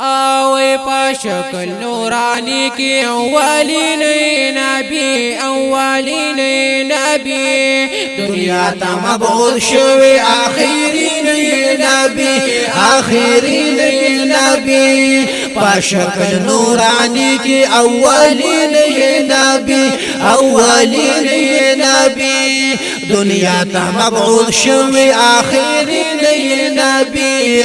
آوے پا شکل نورانی کی اولین نبی دنیا تا مبعوث شوی آخرین نبی پا شکل نورانی کی اولین نبی دنیا تا مبعوث شوی آخرین نبی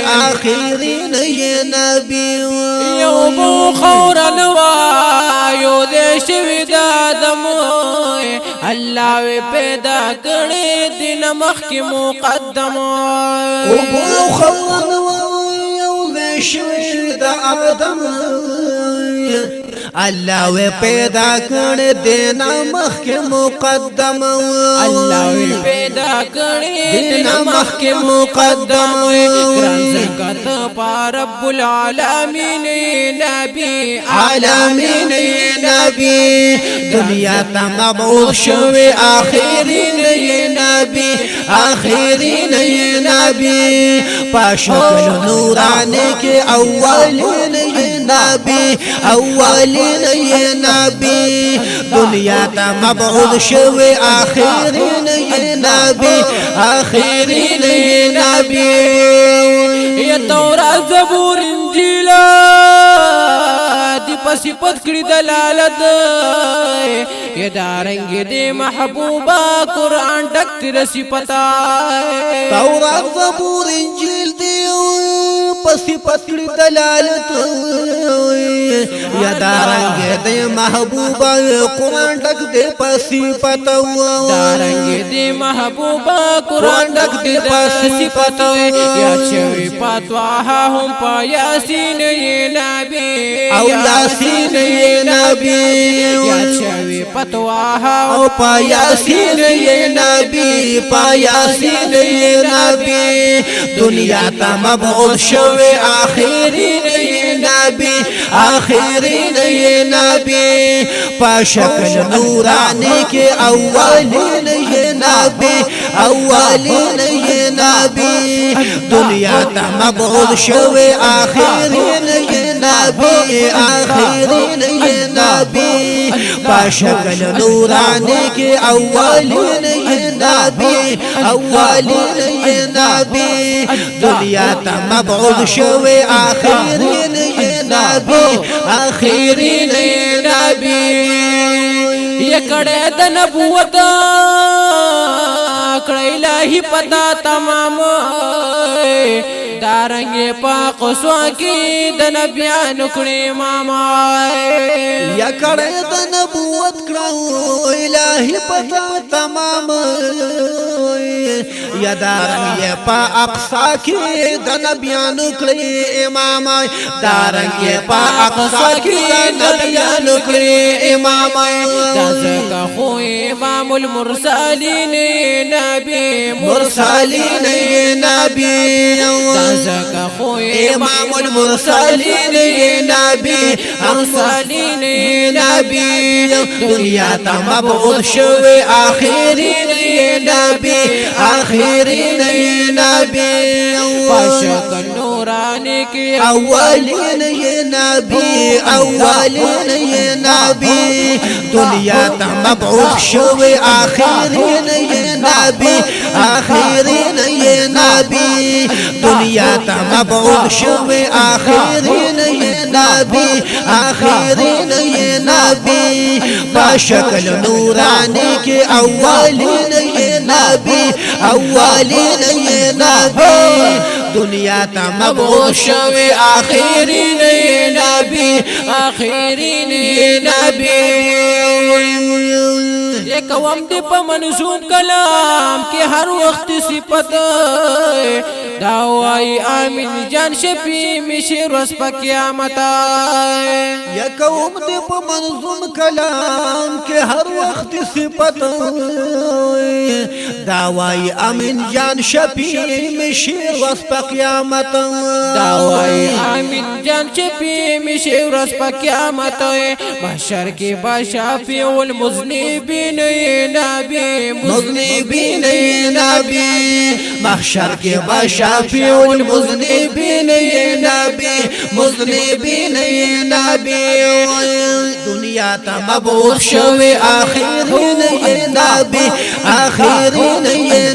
یو بو خورن وایو دے شوی دادم اللہ وی پیدا کرے دن مخ کی مقدم یو بو خورن وایو دے شوی دادم اللہ وی پیدا کرے دن مخ کی مقدم اللہ وی پیدا کرے دن مخ کی مقدم رزقت پا رب العالمین نبی دنیا تا مبعوث شوی آخرین نبی پا شکل نورانی کی اولین نبی دنیا تا مبعوث شوی آخرین نبی یہ تورات زبور انجیل دی پسی پتکڑی دلالت یہ دارنگی دی محبوبہ قرآن ڈکتی رسی پتا تورات زبور انجیل دی پسی پتکڑی دلالت یا دارنگی دی محبوبہ قرآن ڈکتی پسی پتا دارنگی دی محبوبہ قرآن ڈکتی پسی پتا یا چوی پاتواہا ہم پا یاسین نبی او یاسین نبی یا چوی پاتواہا او پا یاسین نبی دنیا تا مبعوث شوی آخرین نبی پا شکل نورانی کے اولین نبی دنیا تا مبعوث شوی آخرین نبی پا شکل نورانی کے اولین نبی دنیا تا مبعوث شوی آخرین نبی یہ کڑے دا نبوت کڑے الہی پتا تمام دارنگے پاک سوا کی دا نبیان کڑے ماما یا کڑے دا نبوت کڑے الہی پتا تمام یا دارنگے پا اقصا کی دا نبیان کڑے امام دارنگے پا اقصا کی دا نبیان کڑے امام دازکا خو امام المرسلین نبی دازکا خو امام المرسلین نبی دنیا تا مبعوث شوی آخرین نبی پا شکل نورانی کی اولین نبی دنیا تا مبعوث شوی آخرین نبی دنیا تا مبعوث شوی آخرین نبی پا شکل نورانی کے اولین نبی دنیا تا مبعوث شوی آخرین نبی ایک قوم دی پا منظوم کلام کی ہر وقت صفت دعوائی آمین جان شفی مشیر وس پا قیامت یا قوم دی پا منظوم کلام کی ہر وقت صفت دعوائی آمین جان شفی مشیر وس پا قیامت دعوائی آمین جان شفی مشیر وس پا قیامت محشر کی باشافی والمذنبین نبی مذنبین نبی محشر کے بشافع المذنبین نبی مذنبین نبی دنیا تا مبعوث شوی آخرین نبی آخرین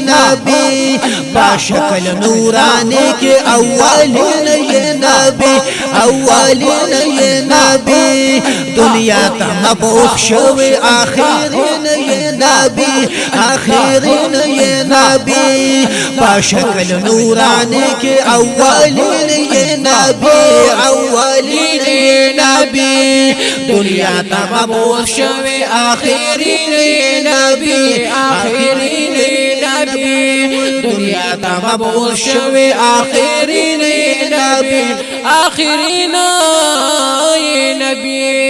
نبی باشکل نورانی کے اولین نبی اولین نبی دنیا تا مبعوث شوی آخرین نبی آخرین نبی باشکل نورانی کے اولین نبی اولین نبی دنیا تا مبعوث شوی آخرین نبی آخرین نبی دنیا تا مبعوث شوی آخرین نبی آخرین نبی